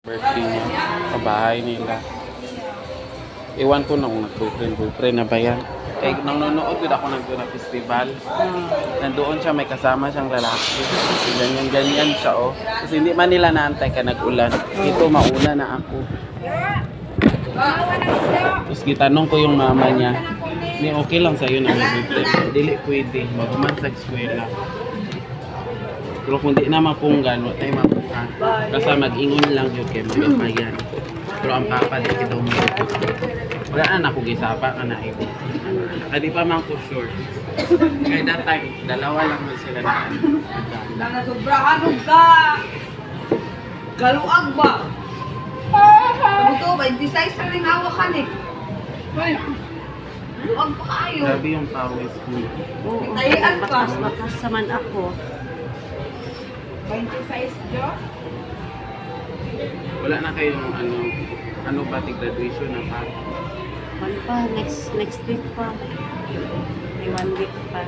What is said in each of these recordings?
Birthday niya sa bahay nila. Iwan ko nung nag-boyfriend na ba yan. Eh, nang nanonood yun ako nandun na festival. Nandoon siya, may kasama siyang lalaki. Ganyan siya, oh. Kasi hindi man nila naantay ka nag-ulan. Ito, mauna na ako. Tapos gitanong ko yung mama niya, "Ni okay lang sa'yo na mag-boyfriend?" Dili pwede, magman sa eskwela. Pero kung di na mapunggan, wala tayo mapunggan. Kasi mag-ingon lang yun kayo, magapayan. Pero ang papa, di kita umikot. Wala na ako gisapa ka na ibo. Hindi pa man ko sure. Kaya that time, dalawa lang man sila na. Nanasobrahan ka! Galuag ba? Ano to? 26 na rin hawakan eh. Galuag pa kayo. Grabe yung pawis ko. Tayian ka. Bakas saman ako. 26 jo? Wala na kayong ano ba graduation na pa? Ano pa? Next week pa. May 1 week pa.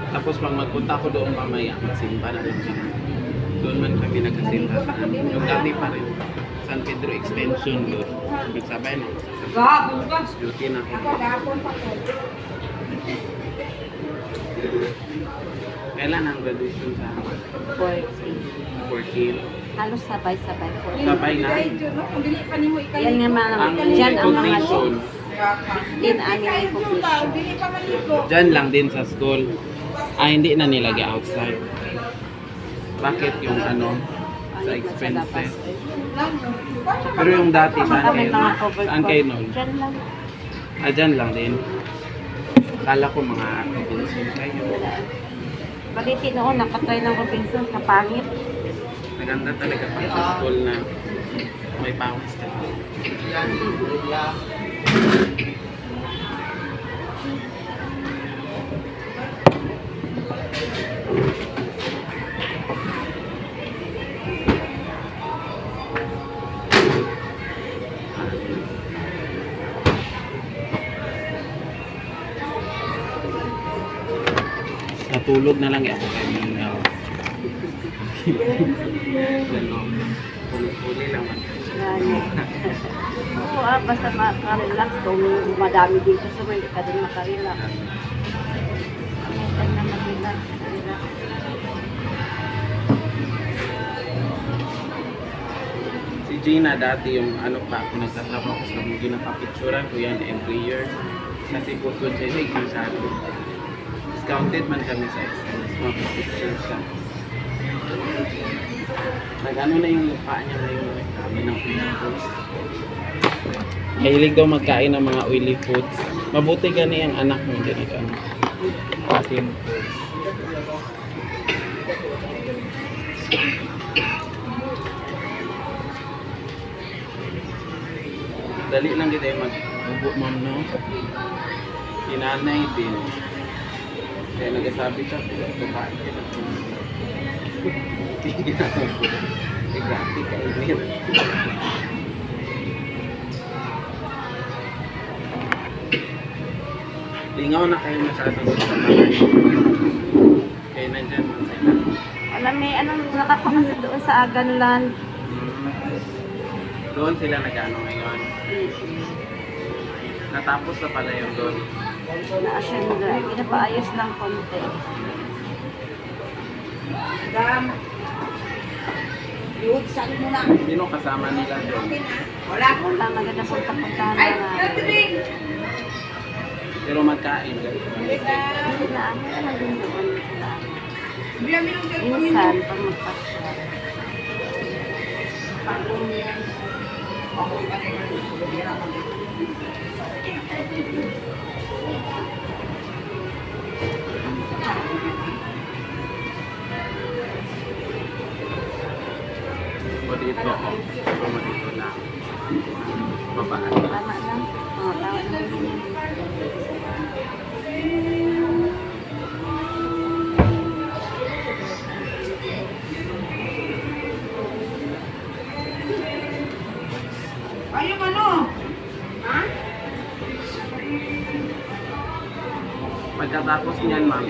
Tapos pag magpunta ko doon mamaya, simba na lang siya. Doon man kami nagkasimba. Yung dati pa rin. San Pedro Extension doon. Nagsabay na. Gahapon ka. Duty na ako. Gahapon pa ko. Kailan ang graduation sa 14. 14? Halos sabay-sabay. Sabay na. Kung dili pa nimo ikaw. Yan nga mga Ang dyan ang mga recognition, din ani recognition. Dili pa maligo. dyan lang din sa school. Hindi na nilagay outside. Bakit yung sa expenses? Pero yung dati, saan Kami kayo? mga covered Saan kayo nun? Dyan lang. Dyan lang din. Kala ko mga Robinson kayo. Baliti noon, nakatry ng Robinson, kapangit. Maganda talaga pag sa school na may pawis ka. Natulog na lang ako kay Mingaw. Huli lang man. Oo, basta makarelax kung madami dito sa mga hindi ka din makarelax. Ano na mag-relax. Si Gina dati yung pa ako nagtatrabaho sa mga ginapapicturan ko yan every year. Kasi po siya masyado. Discounted man kami sa SMS, mapapicture siya. Nag-ano na yung mukha niya ngayon, kami ng oily foods. Mahilig daw magkain ng mga oily foods. Mabuti gani ang anak mo din nag-ano. Asin foods. Dali lang kita yung mag-ubo ma'am, no? Kinanay din. Kaya nagsasabi siya, kumain ka na. Hindi na ako. Grabe ka init. Lingaw na kayo masyado sa bahay. Kaya nandyan man sila. Alam mo, anong nakapakasa doon sa Aganlan? Doon sila nag-ano ngayon. Natapos na pala yung doon. Na-assume pinapaayos lang konti. Dam. Yun, saan mo na? Sino kasama nila doon? Wala. Wala maganda punta-puntahan Ay, na. Catherine! Pero magkain. Hindi na, ano din doon sila. Bigla mo yung Minsan, pag magpasya. O dito, o dito lang. Babaan. Tama lang. Oo, tama lang. Ayun ano? Ha? Pagkatapos niyan, ma'am,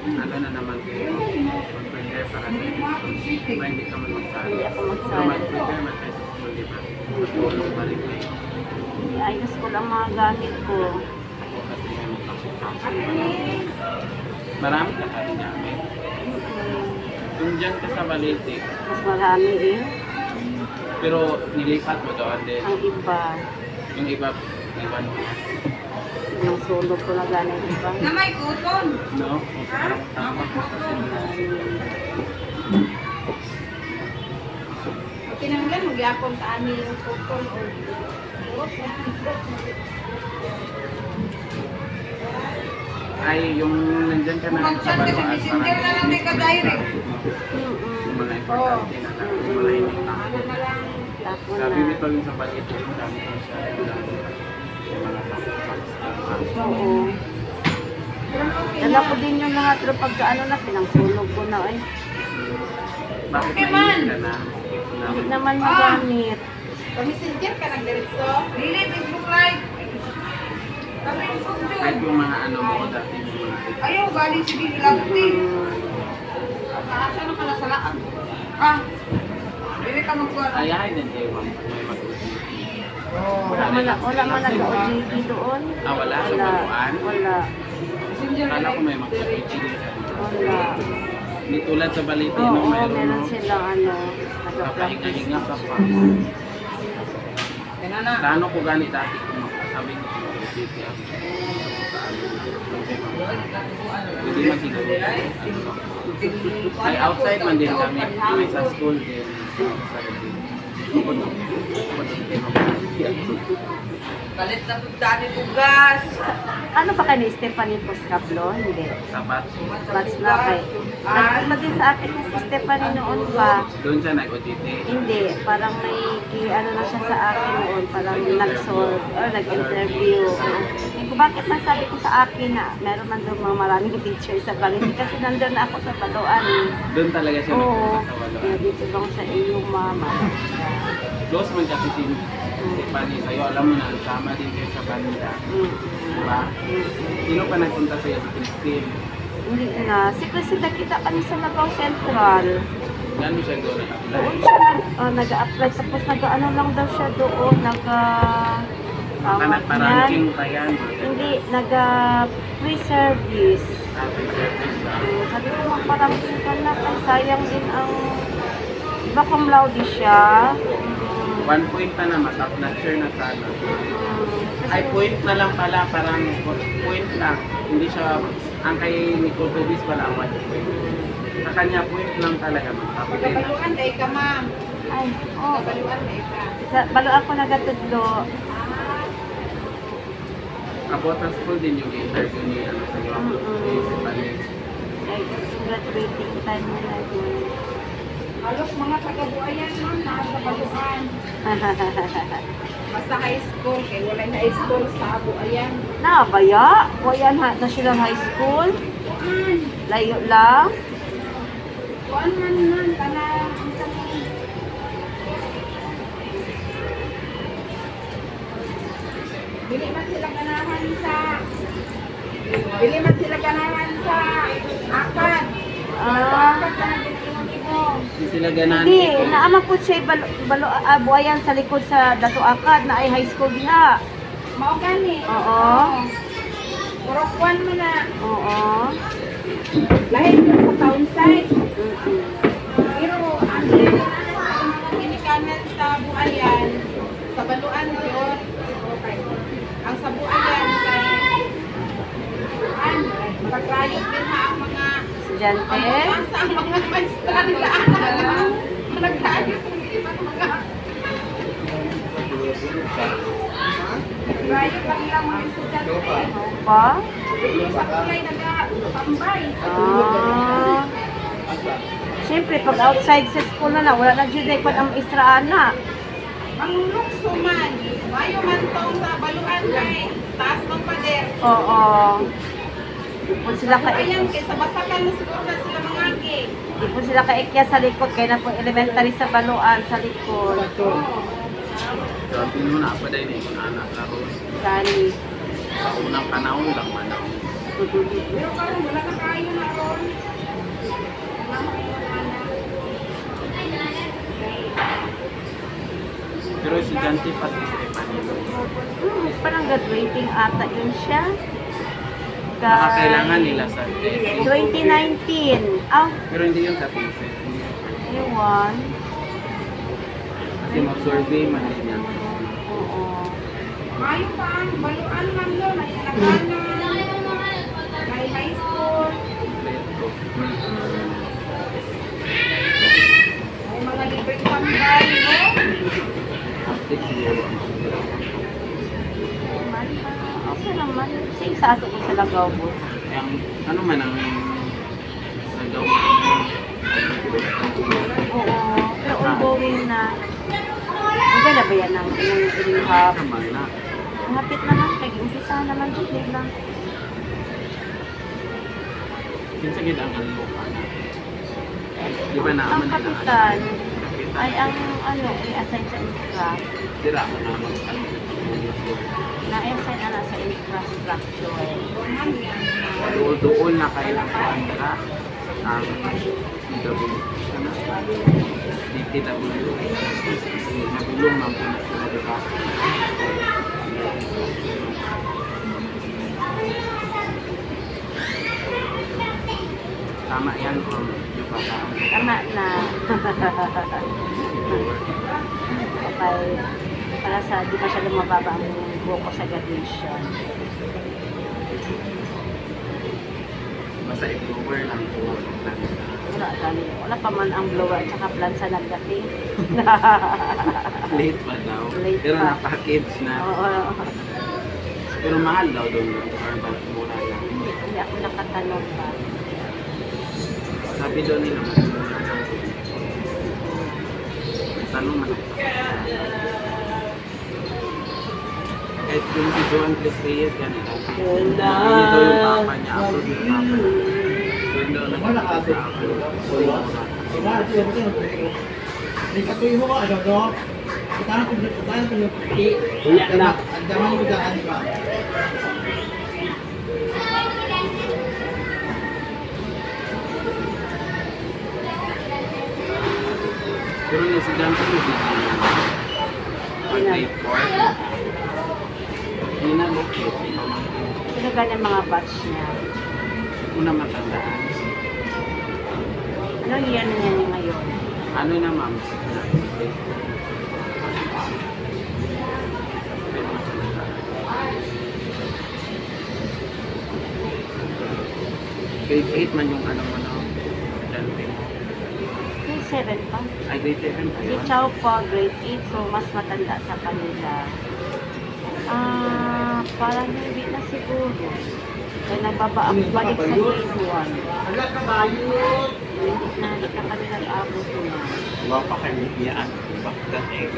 ano na naman kayo? Mag-prepare saka sa diba, hindi ka man magsali. Hindi ako Pero magsali. mag-prepare man tayo sa school, di ba? Matulong pa rin kayo. Ayos ko lang mga gamit ko. Ako kasi may magkakasasal. Marami ka kasi gamit. Kung dyan ka sa Balete, Mas marami eh. pero nilipat mo doon din. Ang iba. Yung iba, iwan mo na. Yung sulog ko na gano'n iba. Na may kuton. No? O parang tama ko kasi Tinanggan mo gyapon ta ani yung kuton o. ay yung nandyan ka na Mag-chat ka sa messenger na lang may ka-direct. yung mga importante na na mga inita. Ano na lang. Tapos Sabi na. nito yung sa Balete, yung dami ko siya. Yung mga facts. Oo. Dala ko din yung lahat pero pagka ano na, pinangsulog ko na eh. Bakit Okay, mainit man. ka na? Hindi naman magamit. Pa-messenger ka ng diretso. Dili, Facebook Live. Kami yung Kahit photo. yung mga ano mo dati yung mga Ayaw, galing si Big Lagti. Asa na ka na sa laag. Ah, dili ka magkuha. ayahay din kayo ma'am. May Wala man nag-OJT doon. Ah, wala? Sa Wala. Baluan? Wala. Kala ko may mag-PhD. Wala. Hindi tulad sa Balete, Oo, no? Mayroon, meron no? silang ano, nag-practice. Kapahinga-hinga ka pa. Kaya na. Plano ko gani dati kung makasabi ko sa Balete ako. Hindi man siguro. Ay, outside man din kami. May sa school din. Outside din. Kalit na pagdani tugas. Ano ba kayo ni Stephanie Foscablo? Hindi. Sapat. Bats na kay. Nagpunta din sa akin na si Stephanie noon pa. Doon siya nag-OJT. Hindi, parang may ano na siya sa akin noon, parang nag-solve or nag-interview. Hindi ko bakit man sabi ko sa akin na meron man doon mga maraming teacher sa Balete kasi nandun na ako sa Baluan eh. Doon talaga siya Oo, nagpunta sa kaya Baluan. dito lang sa iyong mama. Close man kasi si Stephanie sa'yo. Alam mo na, sama din kayo sa banda. Diba? Sino pa nagpunta sa'yo? Si Christine. Hindi na. Si Crisita kita kami sa Nagaw Central. Gano'n siya doon nag-apply? Doon siya nag-a-apply. Tapos nag-ano lang daw siya doon. Nagpa-ranking pa yan. Hindi, nag-pre-service. Traffic service ba? Sabi ko, magparangking ka na. Kaya sayang din ang... Iba cum laude siya. 1 point pa na, matap na sure na sana. Ay, point na lang pala, parang point lang. Hindi siya, ang kay Nicole Tobis pala, 1 point. Sa kanya, point lang talaga, matap din. Pagkabaluan day ka, ma'am. Ay, oh. Pagkabaluan day ka. Sa balo ako nagatudlo. About sa school din yung interview ni, ano, sa iyo, si Stephanie. Ay, graduating time nila yun. Halos mga taga-buayan, ma'am, nasa baluan. Basta high school, kaya wala na high school sa buayan. Nakabaya? Buayan National High School? Layo lang? Kuan man man, kana, isa man. Bili man sila ganahan sa akad. Ah, Akad na naging Hindi sila ganahan. hindi. Naamang po siya buayan sa likod sa Dato Akad na ay high school diha. Mao gani. Oo. Pero kuan man na. Oo. Lahi ko sa town side. Mm-mm. Pero ang mga ginikanan sa buayan, sa baluan yun. Okay. Ang sa buayan kay pag-riot din ha ang mga Estudyante? ang mga maestra nila. Nag-riot yung iba mga riot lang lang mga estudyante. Ano pa? Sa kulay nag-tambay. Ah. Siyempre, pag outside sa school na wala na dyan ay ang israan na. Ang lukso man, mayo man tong sa baluan kay taas ng pader. Oo. Di po sila Ayan, kay sa basakan na siguro na sila mga agi. Di po sila kaikya sa likod, kaya na po elementary sa Baluan sa likod. Grabe mo na, pa dahil yung anak laro. Gani. Sa unang panahon lang man ako. Pero parang wala na kayo na ron. estudyante pa si Stephanie. Parang graduating ata yun siya. Nakakailangan nila sa 2019. Pero hindi yun sa thesis. Ewan. Kasi mag-survey man din yan. Oo. Mayo pa ang baluan man doon, may alakanan, may high school, Kompleto. may mga libreng tambay, no? Update siguro. Okay naman. Kasi sa ato ko sa Lagaw po. Yang, ano man ang nagaw Oo. Pero ongoing na. Maganda ba yan ng rehab? naman na. Hapit naman. Kag-umpisa naman dyan lang. Kinsa gid ang ano ka na. Di ba na Ang kapitan Kapitan. ay ang ano, i-assign sa infra. Dira ka na mag Na-assign na sa infrastructure. doon na kayo ng Andra ang CW. Ano? DPW. Nagulong man po na sila, diba? Tama yan o di ba ba? Tama na. Okay. Para sa di masyadong mababa ang buhok ko sa graduation. Basta i-blower lang po. Wala pa man ang blower tsaka plan sa nagdating. Late pa daw. Late Pero pa. na-package na. Oo. Pero mahal daw doon. Or ba mura lang. Hindi ako nakatanong pa. Sabi doon nila mas mura lang. Tanong man. Kahit yung si Joan Chris Reyes yan. Ano daw yung papa niya. Upload yung papa niya. Yun daw nakakasya ako. Hindi ka tuyo mo ano no? Kita ko Iya na. Ang dami mo daan ka. Pero yung si John Chris Reyes. Pag-grade 4. Hindi na locate. Sino ganyan mga batch niya? Una matandaan. Anong year na niya ngayon? Ano na ma'am? Grade 8 man yung ano mo no? Dante mo. Grade 7 pa. Ay, grade 7 pa Si yun. Chow po, grade 8, so mas matanda sa kanila. Parang hindi na siguro. Kaya nagbaba ako balik sa grade 1. Agad ka ba yun? Hindi na kami nag-abot na. Wala pa kayo niyaan. Bakit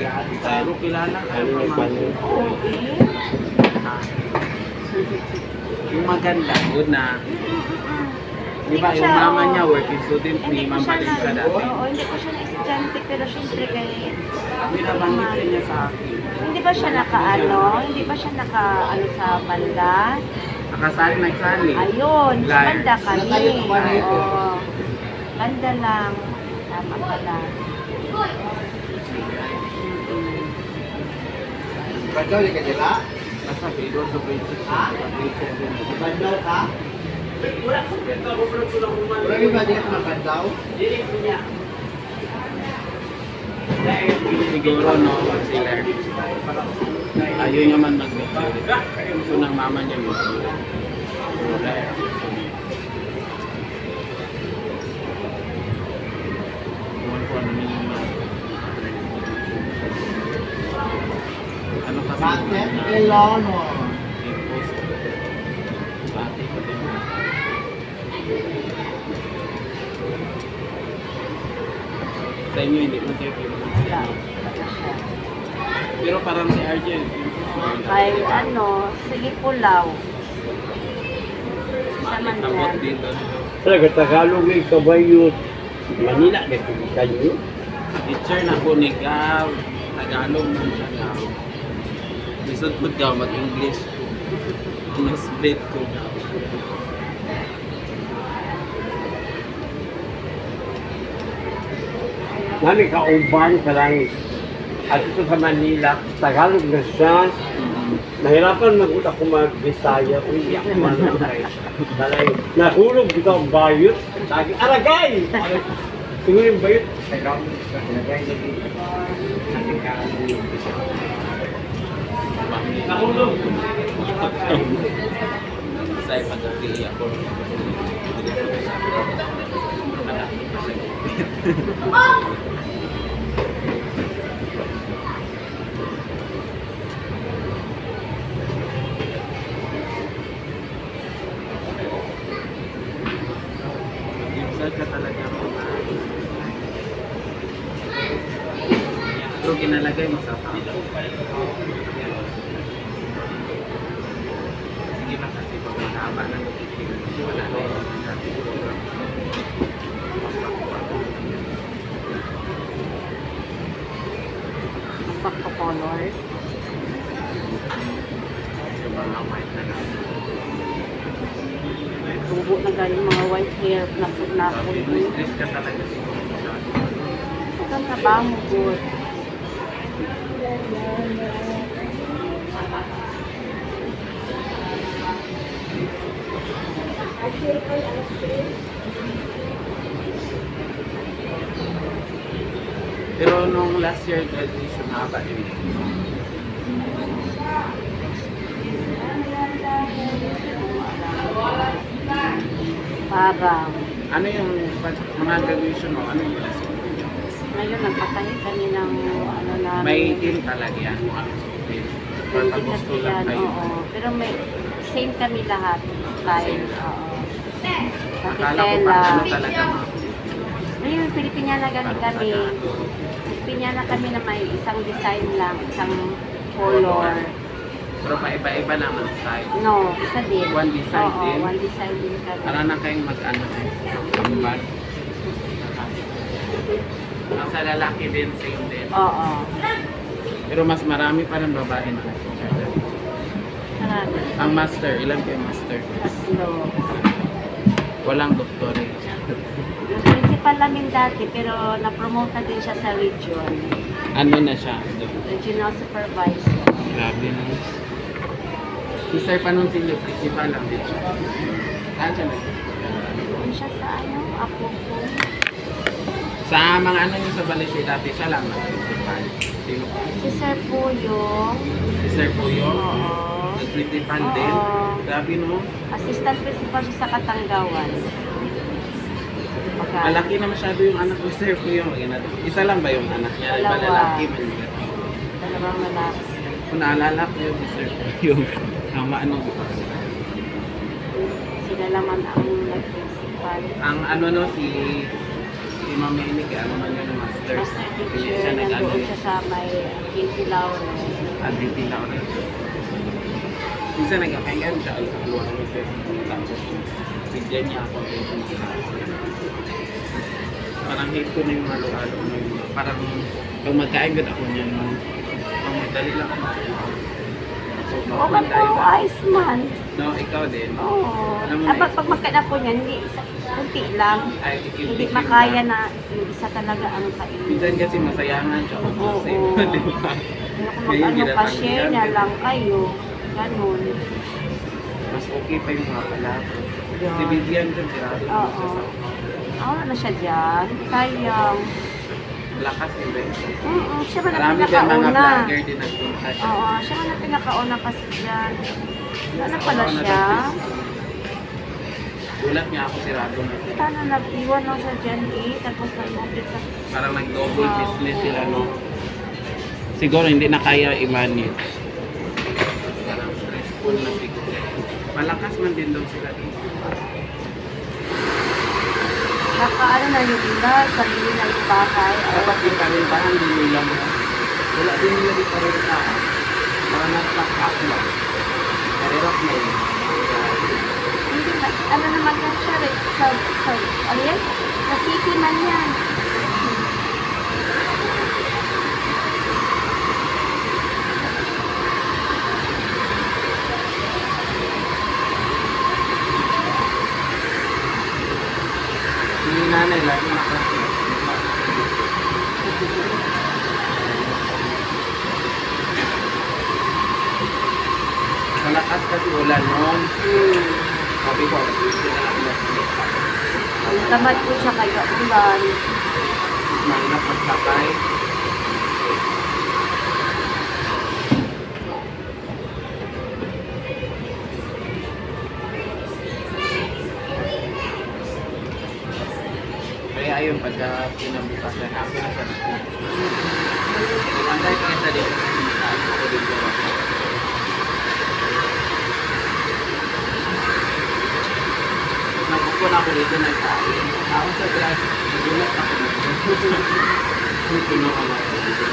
pero kilala kayo pamangkin. Oo, eh. Yung maganda, good na. Di ba yung mama niya working student ni Ma'am Valencia dati. Oo, hindi ko siya na estudyante, pero syempre kay... Binabanggit rin niya sa akin. Hindi ba siya hindi ba siya naka-ano sa banda? Nakasali, nagsali. Ayun, sa Live. banda kami. Tayo tumahan ito. Oo. Banda lang. Tama pala. Bandaw ka dila? Basta grade 1 to grade 6. Ha? Grade 7. Bandaw ka? Wala yung ba di ka bandaw? Siguro no, sila. Ayaw niya man mag-lecture. Gusto ng mama niya mag-lecture. Wala. Ewan ko ano niya yung ano kasi Bakit? Kailangan mo. i-post. Ate ko din. Sa inyo hindi mo tayo pinost. Wala. Wala na siya. Pero parang si Arjen, Kay sige Pulaw. maalit na bot dito. Talaga Tagalog ay kabayot. Manila na kayo. Teacher na po ni Gav, Tagalog man siya Gav. Lisod po Gav, mag-English ko. Mas-split ko Gav. Nani ka uban ka lang at ito sa Manila, Tagalog na siya. Nahirapan mag-ut ako mag-Bisaya. Uy, ako man lang kayo. Talay, nahulog dito ang bayot. Lagi, aragay! Siguro yung bayot. Aragay lagi. Nahulog! Sa pagkakili ako. Ibsal ka talaga mo na. Pero ginalagay mo sa pilo. Sige lang kasi pag mahaba na wala na yun. Pagpo-color. Yung mga white na lang. Tubo na galing mga white hair na Sabi mo, stress ka talaga siguro. Ang trabaho mo, good. Pero nung last year graduation, haba din. Parang, Ano yung mga graduation mo? Ano yung last year? ngayon nagpatahi kami ng ano namin. May team talaga yan kung ano suotin. Or Hindi pag gusto kasi lang yan, kayo. oo. Pero may same kami lahat. Style, oo. Pati Akala ko pa tela. ano talaga mga Ngayon, Pilipinyana gani kami. Pilipinyana kami na may isang design lang, isang color. pero paiba-iba naman style. No, isa din. One design Oo, din? one design din kami. Para na kayong mag-ano eh. Kambal. Ang sa lalaki din, same din. Oo. Pero mas marami pa rin babae na. Marami. Ang master, ilan kayo master? Tatlo. Walang doktor eh. Yung principal namin dati, pero na-promote na din siya sa region. Ano na siya? Regional supervisor. Grabe na. Si Sir Panunsilio, principal lang din siya. Saan siya nag- Doon siya sa ano, ako po. Sa mga ano yung sa Balete dati, siya lang nag-principal. Sino pa? Si Sir po yung Si Sir Puyo, Oo. nag-principal din. Oo. Grabe no? assistant principal siya sa Katanggawan. Pagka, Malaki na masyado yung anak ni Sir Puyo. Isa lang ba yung anak niya? Dalawa. Lalaki man. dalawang lalaki. Kung naalala ko yung si Sir Puyo, tama ano. Sila naman ang nag-principal. Ang ano no, si Ma'am Amy, kaya ano man yung master. Master Hindi teacher, siya nag-ano nandoon siya sa may Kinti Laure. Adventi na ako. Minsan nag-apayan siya, alam ko ano yung pwede. Tapos, bigyan niya ako. Parang hate ko na yung halo-halo. Parang, pag magkain ako niyan, pag madali lang ako. So, Okay po, ayos man. No, ikaw din. Oo. Alam mo na, Pag magkana po niyan, hindi isa, kunti lang. ay, Hindi makaya na yung isa talaga ang kainin. Minsan kasi masayangan siya. Oo. Kasi, di ba? Kung Ngayon, mag-ano ka, ginatanggihan. share na lang kayo. Ganun. Mas okay pa yung mga palabra. Yeah. Si Vivian dyan, sirado Oo. siya sa Wala na siya dyan. Sayang. lakas invention. Siya ba na Marami din mga pinakauna? vlogger din nagpunta siya. Oo, siya ba na pinakauna kasi dyan. Wala pala Oo, siya. Gulat niya ako sirado na sila. Sana nag-iwan lang sa Gen A, tapos nag-open sa... Parang nag-double business sila, no? Siguro hindi na kaya i-manage. Parang stressful na siguro. Malakas man din daw sila dito. Nakaano na yung iba, sarili na yung bahay. Dapat yung karintahan din nila mo. Wala din nila di karintahan. Parang nag-pack up lang. Karirap na yun. Hindi na, ano naman yan siya, ano yan? Sa city man yan. Hindi nanay, lagi na kasi. ulan noon. Hmm. Sabi ko, gusto na lang na Tamad po siya kaya ulan. mahirap magsakay. Kaya ayun, pagka pinabukasan, ako na sa dito. Nagantay ko sa dito. Ako dito. Nagupo na ako dito nagkain. Ako sa glass, nagulat ako dito. Dito na ako dito.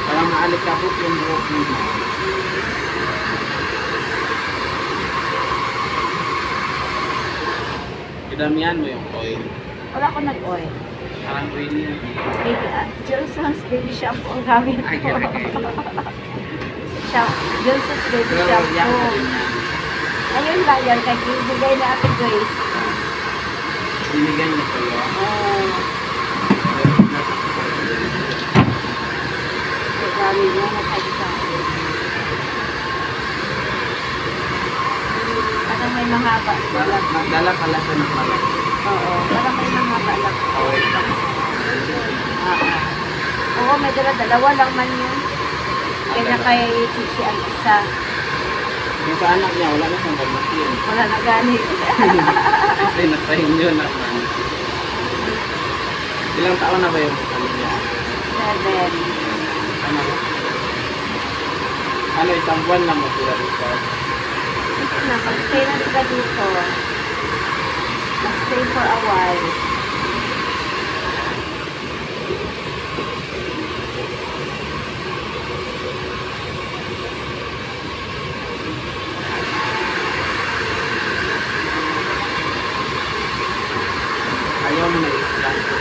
Parang maalikabok yung buhok mo. Idamihan mo yung oil. Wala ko nag-oil. Parang oily yan. Baby, Johnson's baby shampoo ang gamit Ay, ko. kaya. Johnson's baby Pero yak na shampoo. din yan. Ayun ba yan? Kaya ibigay na Ate Grace. Binigyan niya sa'yo. Oh, dami niya nasabi sa akin. Parang may mahaba. Nagdala pala siya ng malaki. Oo, parang may mahaba lang. Oil lang. Oo, may dalawa lang man yun. Kaya kay Chichi ang isa. Yung sa anak niya, wala na siyang gamitin. Wala na gani. Kasi natayin niyo na. Ilang taon na ba yung ano niya? 7. Ano? Ano, isang buwan lang mo sila dito. Ito na, mag-stay na sila dito. Mag-stay for a while. Ayaw mo na i-plan ko.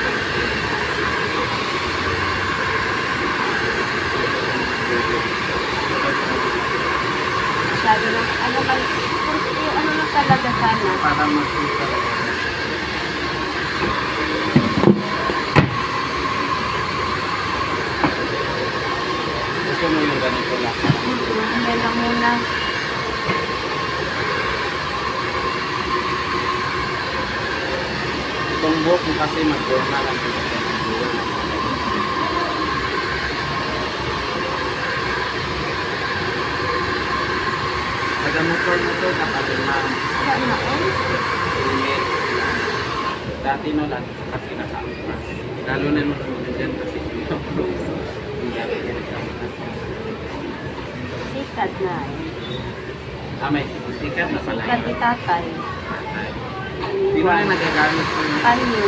Masyado na, ano ba, yung ano lang talaga sana. Para makita. Gusto mo yung ganito lang. Hindi lang muna. Itong buhok mo kasi mag-forma lang ito. Taga-motor mo to, nakalimang. Wala na, oh. Helmet. Dati no lang kasi naka-atras. Lalo na nung dyan kasi Sikat na. may sikat na pala. Sikat ni tatay. Di ba na nagagamit ko yung Panyo.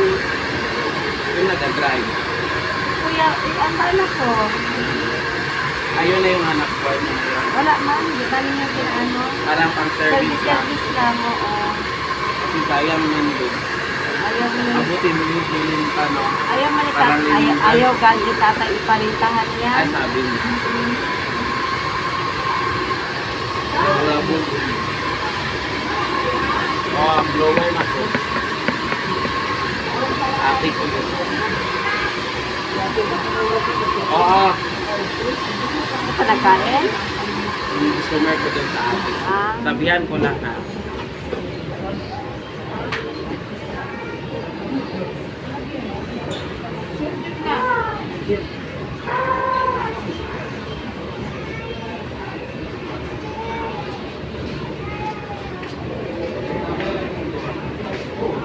nag-drive? Kuya, ang anak ko. Ayun na yung anak ko. Ayun na yun. Wala man, di ba ninyo ano? Parang pang service lang. Service lang, oo. Kasi sayang man doon. Ayaw mo na. Abutin mo yung ano. Ayaw man ni Parang tatay. linisan. Ayaw ganti tatay iparintahan niya. Ay, sabi niya. Wala po. Oh, ang blower na po. Ate ko yun. Oo. Ano pa nagkain? Yung customer ko dun sa ate. Ah. Sabihan ko lang na.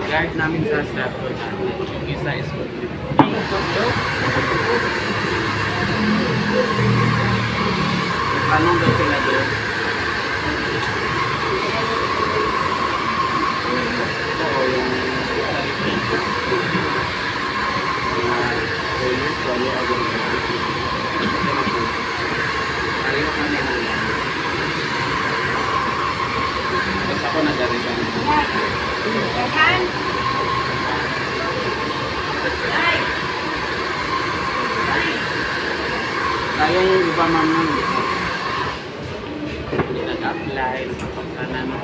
Guard namin sa Stratford natin. Yung isa is tanong daw sila doon. Oo, yung tapos ako nag-arisan. yung iba ma'am nang hindi nag-apply, nakapagsanan no.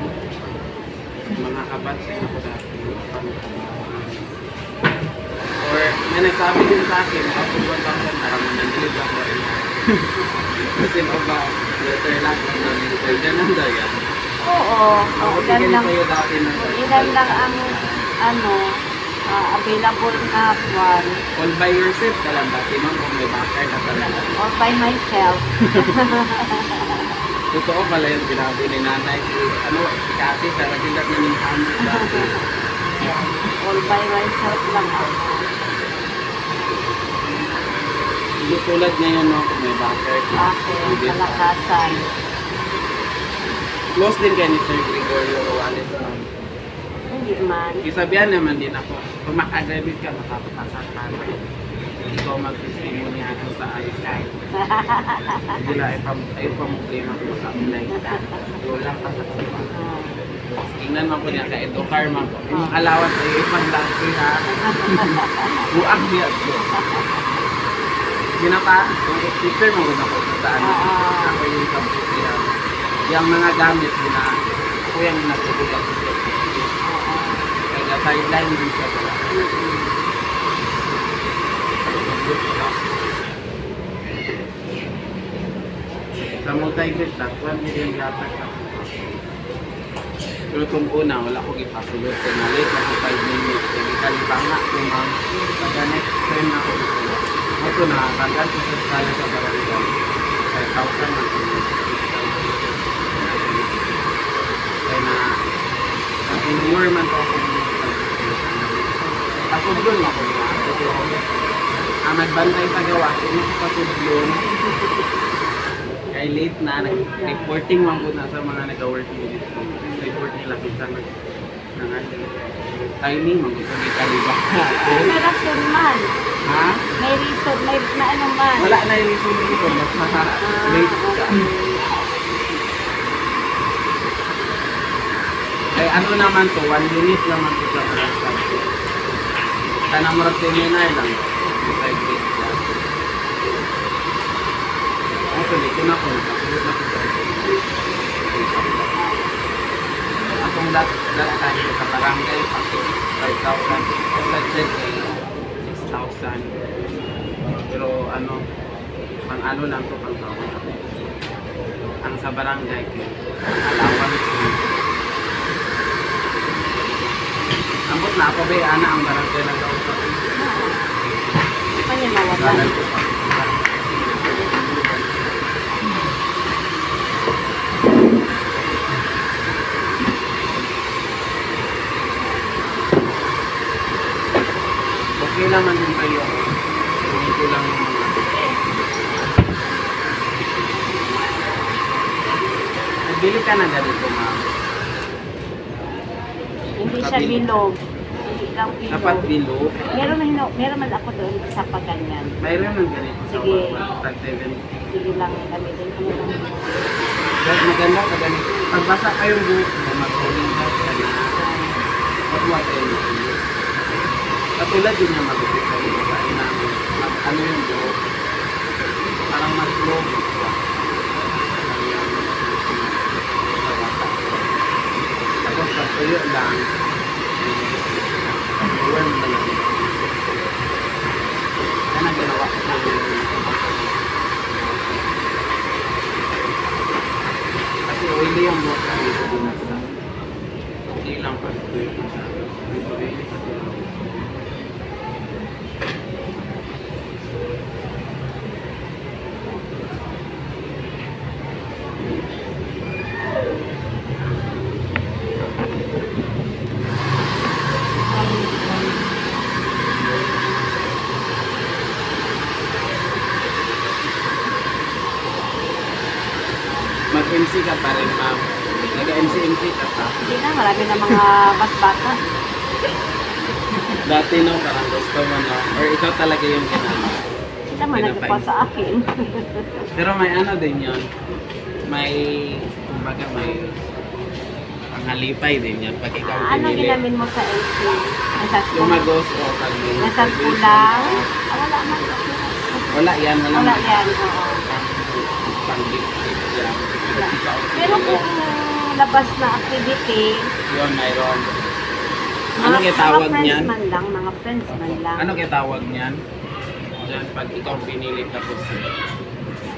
Mga kabatch na ko dati. Or may nagsabi din sa akin, kapag 1,000 parang nandito ako. Kasi ba, letter lang na letter. Ganun daw yan. Oo. Ako Ilan tingin lang, sa'yo dati na. ilan lang ang available na one. All by yourself ka lang dati ma'am kung may backer na talaga. All by myself. Totoo pala yung sinabi ni nanay. Ano, kasi sa regular na yung hammer dati. All by myself lang ako. Hindi tulad ngayon no, kung may backer. Okay, kalakasan. Close din kayo ni Sir Gregorio Roales ma'am. Hindi man. Isabihan naman din ako, kung makagraduate ka, makapapasok ka. Ikaw mag-testimony ako sa eyesight. Hindi lang, ayaw pa mo kayo makapag-apply ka. Walang ka sa kupa. Tingnan mo po niya, ka-edukar mo po. Yung alawan sa iyo, ipang-laki ha. Buang niya po. Ginapa, yung teacher mo guna ko sa ano. Ako yung subject niya. Yung mga gamit na ako yung nagsubukan ko sa kaya sideline din siya pala. Sa multi-grid, takwan mo yung latag sa pero kung una, wala ko ipasulot ko na late ako 5 minutes. Hindi kalipang nga kung ma'am. Pagka next time na ako ito. Ito na, tanggal ko sa skala sa barangay. 5,000 na ako. Kaya na, endure man po ako. Pasudlon ako niya. Ang nagbantay sa gawa, hindi ko pasudlon. Kaya late na, reporting man po na sa mga nag-working dito. Report nila kung saan timing mo gusto di kaliba. May rason man. Ha? May reason, may na ano man. Wala na yung reason dito. Mas late ka. Ay ano naman to, 1 minute naman to sa class. Kana mo rin seminar lang. Like this class. Actually, ito na ko. Kasunod na ko sa akong that time sa barangay, 5,000. Sa budget, 6,000. Pero ano, pang ano lang to, pang tawag. Ang sa barangay, allowance. Ambot na ako ba, ana ang barangay na daw sa Paninawagan. okay naman din kayo. Hindi ko lang yung mga nagbili ka na ganito ma'am. Hindi siya bilog. Hindi lang bilog. Dapat bilog. Meron man ako doon sa pagganyan. Mayroon ng ganito sa Sige. 1,700. Sige lang, gamitin ko lang. But maganda ka ganito. Pagbasa kayong buhok mo, mag-rolling out ka na. Pag-what kayo. Katulad din niya mag-upit sa iyo sa inamin. Ano yung buhok? Parang mag-flow mo siya. Tapos pag-tuyo lang, pag-worm na lang. Yan ang ginawa ko sa iyo. Kasi oily yung buhok na dito binasa. Hindi lang pag-tuyo mo siya. Ito oily kasi lang. Mag-MC ka pa rin, ma'am. Nag-MC ka pa. Hindi na, marami na mga mas bata. Dati no, parang gusto mo no. Or ikaw talaga yung kinama. Sila man nagpa sa akin. Pero may ano din yun. May, kumbaga may pangalipay din yun. Pag ikaw Ano pinili. ginamin mo sa LC? Nasa school? Lumagos o pag Nasa school lang? Ah, wala man. Wala yan, wala. Wala yan, oo. pang dip-dip siya. Pero kung labas na activity, Yun, mayroon. Ano kaya tawag mga niyan? friends man lang, mga friends man lang. Ano kaya tawag niyan? Diyan, pag ikaw pinili tapos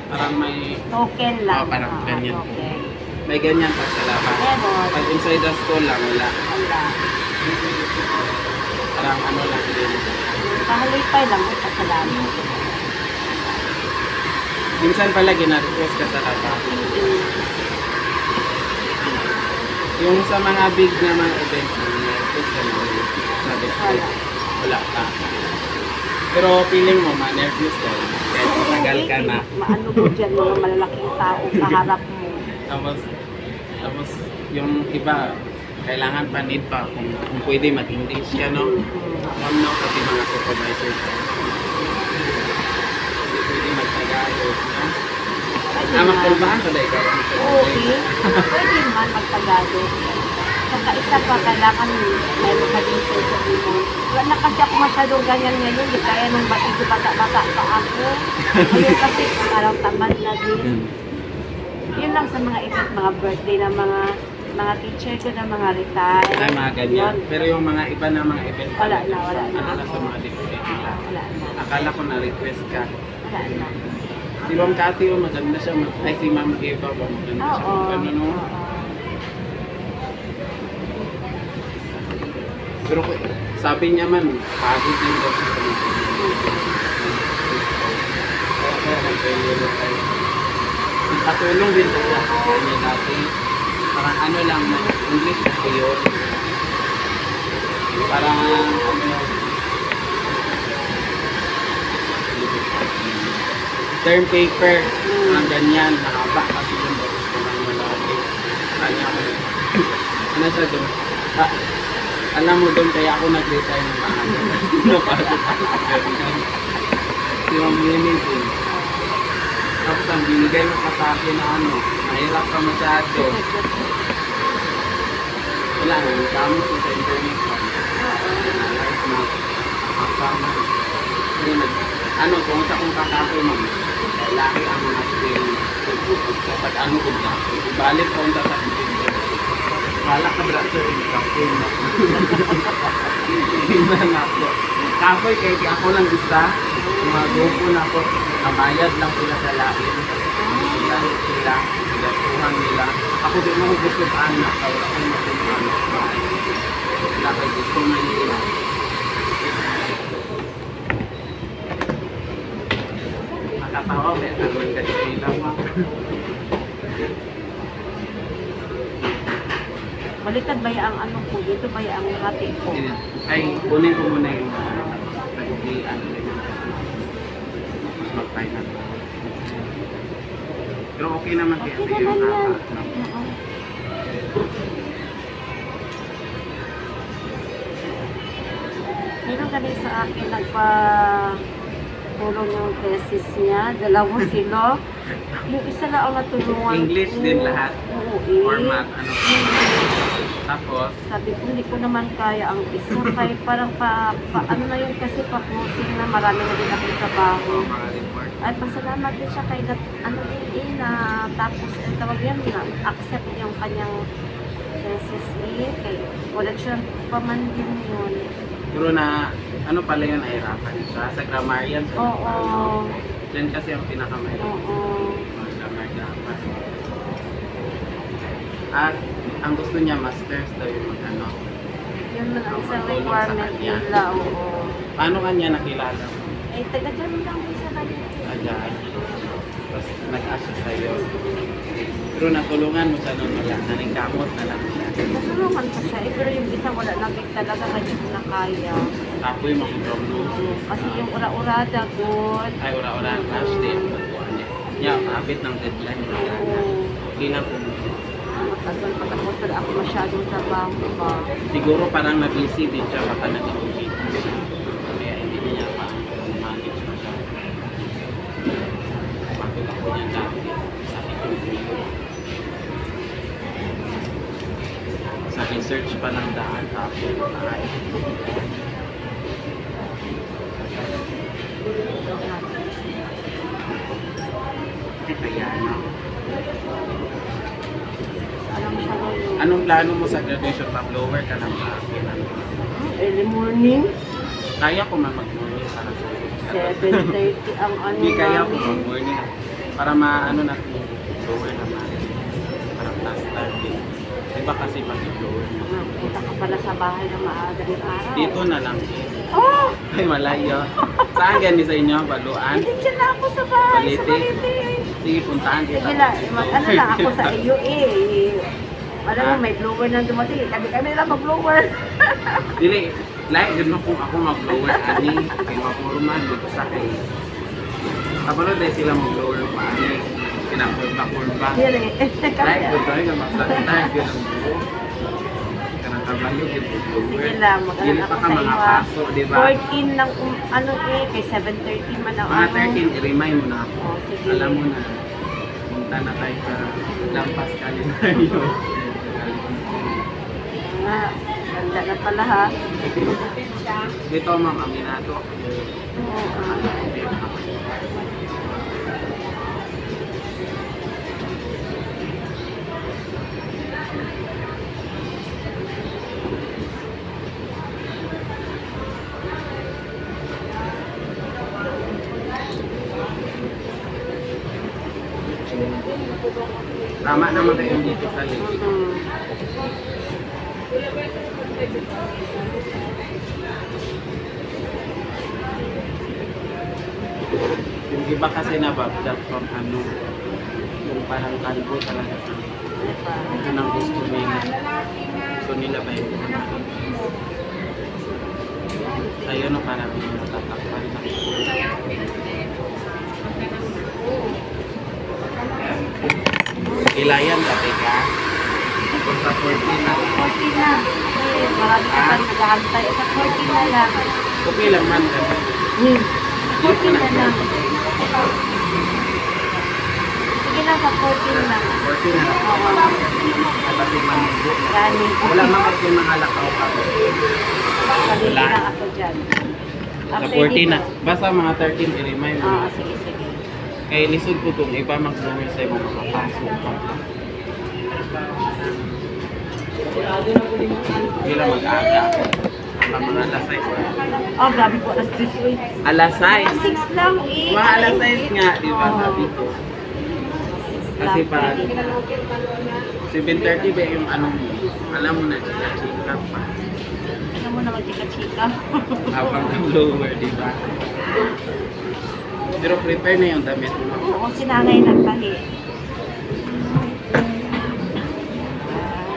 parang may Token lang. parang ganyan. Token. may ganyan pa sa laban. Meron. Pag inside the school lang, wala. Wala. Parang ano lang din. Kahalipay lang ito sa dami. Minsan pala gina-request ka sa labas. Yung sa mga big na mga event na na-request ka na sabi ko, wala ka. Pero feeling mo, ma-nervous ka. Kahit matagal ka na. Maano ko dyan, mga malalaking tao kaharap mo. Tapos yung iba, kailangan pa need pa kung pwede mag-English ka, no? No, kasi mga supervisor ka. Hindi pwede mag-Tagalog, no? Magtulbahan ka dahil ka. Okay. Pwede man magtagalog. Saka isa pa, kailangan meron ka din sabi mo. Wala na kasi ako masyadong ganyan ngayon. Di kaya nung bata-bata pa ako. Ngayon kasi parang tamad na din. Yun lang sa mga event, mga birthday na mga teacher ko na mga retire. Ay, mga ganyan. Yun. Pero yung mga iba na mga event, Wala na, wala na. ano na sa mga different nila. Wala na. Akala ko na-request ka. Wala na. Si Ma'am Cathy, oh, maganda siya. Ay, si Ma'am Eva, oh, maganda siya. Oo. Ano, no? Pero sabi niya man, pagod din daw siya sa mga kaya nag-failure tayo. Patulong din sa siya. Kaya niya dati, parang ano lang, English kasi yun. Parang ano, term paper, mga ganyan, mahaba kasi yung bagus ko ng malaki. Kanya ako, ano siya doon? Alam mo doon, kaya ako nag-retire ng maaga. Si Ma'am Lenny din. Tapos ang binigay mo pa sa akin na ano, mahirap ka masyado. Wala, gamit ko sa internet ko. Live na, kasama. Ano, kung sa kong kakakoy mo, laki ang mga skill. Kapag ano ko na, ibalik ko sa internet. Wala ka braso yung kapoy na. Hindi na ako. Kapoy kahit ako lang isa, mga grupo na ako, namayad lang sila sa lain. Sila, nagatuhan nila. Ako din mo gusto sa anak, wala ko matutuhan. Wala kayo gusto man nila. Nakatawa, may naman kasi sila mo. Baliktad ba ang ano ko? Dito ba ang hati ko? Ay, kunin ko muna yung pagdian. Mas mag-try na. Pero okay naman kaya Okay yung naman yan. haba. Meron kami sa akin tulong yung thesis niya, dalawa sila. Yung isa na ang natulungan English ko. din lahat. Oo, Format, ano. Tapos, Sabi ko, hindi ko naman kaya ang isa. Kaya parang ano na yun kasi pa-closing na marami na din akong trabaho. mga report. At pasalamat din siya kay ano din na tapos tawag yan na accept yung kanyang thesis kay collection pa man din yun. Pero na, ano pala yun, nahirapan siya. Sa grammarian. Oo. Diyan kasi ang pinakamahirap. Oo. Mga grammar. At ang gusto niya, masters daw yung ano. Yun man ang isang Matulong sa requirement kanya. nila. Oo. Paano kanya nakilala mo? Eh, taga-dyan lang din sa kanya. Ayan. Tapos nag-asya sa'yo. Pero natulungan mo sa nun wala. Naningkamot na lang siya. Natulungan ko siya. Eh, pero yung isa wala na talaga kanya ko na kaya. Tapoy mo kung no. Kasi yung ura-urada, good. Ay, ura-ura. Cash din. Niya, maabit ng deadline. Oo. Hindi lang kung Matagal pa tapos wala ako masyadong trabaho pa. siguro parang nag-busy din siya baka nag-uwi. Kaya hindi niya ma-manage pa siya. Matulak ko niya dati sa sa research pa ng daan tapos ay Kaya, no? Alam siya ngayon. Anong plano mo sa graduation? Pa-blower ka lang sa akin. Early morning, Kaya ko man mag-morning para sa 7:30 ang ano Hindi kaya ko namin. mag-morning. Para maano natin yung blower naman. Para plus target. Diba kasi pag-blower naman. Punta ka pala sa bahay na maaga ng araw. Dito na lang. Oh! Ay, malayo. Saan gani sa inyo? Baluan? Hindi dyan na ako sa bahay. Sa Balite? Balite. Sige, puntahan kita. Sige lang, ano lang ako sa iyo eh. Alam mo, Ha? may blower na dumating. Kami lang mag-blower. Dili, like, gano'n kung ako mag-blower, ani, kay mapurman, dito sa kay. Kapalo dahil sila mag-blower pa, ani, kinakurba-kurba. Dire. Like, dito ay gamaplatay, gano'n mo. Kanang kabayo, gito blower. Sige lang, Dili mag-anak pa ako ka sa mga iyo. paso, di ba? 14 lang, ano eh, kay 7:30 man ako. Mga 13, i-remind mo na ako. Oh, sige. Alam mo na, punta na tayo sa Lampas Calendario. Ah, ganda na pala ha. Dito, Ma'am Aminato. Oo, Tama naman kayo dito sa link. Yung iba kasi nababdat from ano, yung parang kalbo talaga sa ito nang gusto nila. Gusto nila ba yung sa'yo no, parang natatakpan na. Ilayan dati ka? Kung sa 14 na. 14 na. Eh, marami ka pa nag-aantay. Sa 14 na lang. Okay lang man kasi. 14 na lang. Sige na, sa 14 lang. 14 na. Oo. Kapag manigbo. Gani. Wala man kasi mga lakaw pa. Salili Wala. lang ako dyan. Sa After 14 na. dito. Basta mga 13 i-remind mo. Oo, sige, sige. Kaya lisod ko kung iba mag-blower sa'yo mga makapasok pa. Hindi lang mag-aga. Ang mga alas 6. Oh, grabe po. Alas 6 uy. Alas 6? 6 lang eh. Mga alas 6 nga, di ba? Oo. Sabi ko. Kasi pa 7:30 ba yung ano mo? Alam mo na, chika-chika pa. Ano mo na magchika-chika? Habang blower, di ba? Pero prepare na yung damit mo. Oo, sinangay nagtahi.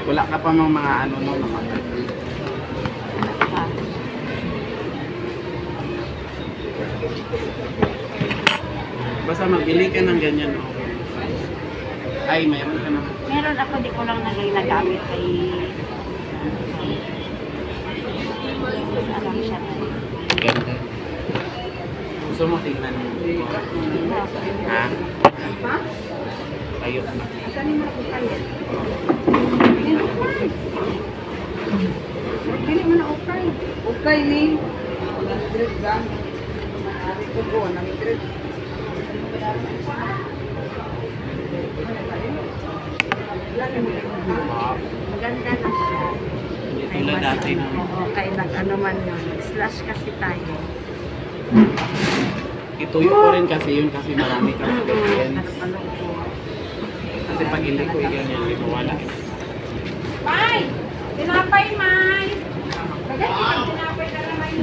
Wala ka pa mga ano no, mga basta magbili ka ng ganyan, no? Ay, mayroon ka naman. Meron ako, di ko lang nagamit kay... Alam siya na. Ganda. Gusto mo tingnan mo? Ha? Tayo na. Saan mo ako kaya? Pili mo na okay. Okay ni. 100 gram. Ari ko po, 100. Maganda na siya. Hindi tulad dati na. Oo, kay nag-ano man yun. Slash kasi tayo. Ituyo ko rin kasi yun kasi marami kang experience. Nagpalong ko. Kasi pag hindi ko i-ganyan, hindi ko wala. May! Tinapay, May! Bagay, pag tinapay ka na May.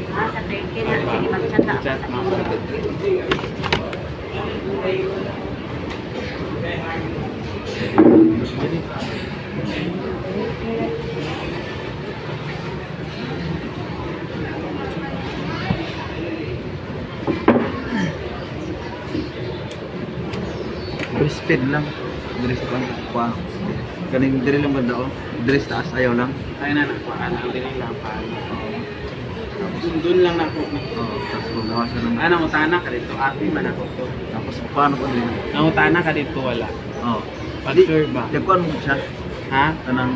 Sa Turkey na. Sige, mag-chat na ako Chat sa mo. inyo. Speed lang. Dress lang. Pa. Galing diri lang ba daw? Dress taas ayaw lang. Tayo na nakuhaan. Ang dinig lang pa. Doon lang na ako. Oo. Tapos magawasan ng... Nangutana ka dito. Ate man ako to. Tapos paano ko din? Nangutana ka dito, wala. Oo. Pag sure ba? Dagkuan mo siya. Ha? Kanang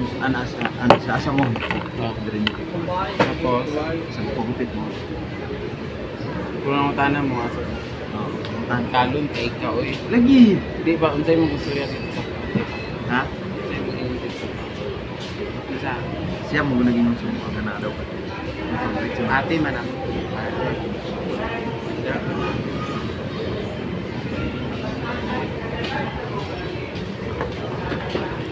sa asa mo. Oo. Diri niyo. Tapos, Sa pagupit mo. Kung ang tanan mo, aso. Kalon kay ikaw eh. Lagi. Di ba, unsay mo gusto yan dito? Ha? Unsay mo gusto dito? Isa, Siya mo naging sumpa ka na daw. ate man ako.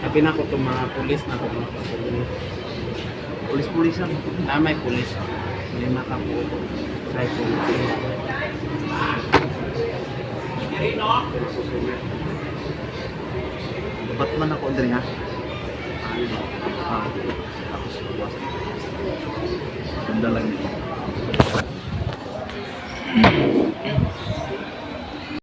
Sabi na ko itong mga pulis na kung Pulis-pulisan. may pulis. Hindi makapo. Say pulis. Batman ako, Andre, ha? Tapos, buwas. Ganda lang nito.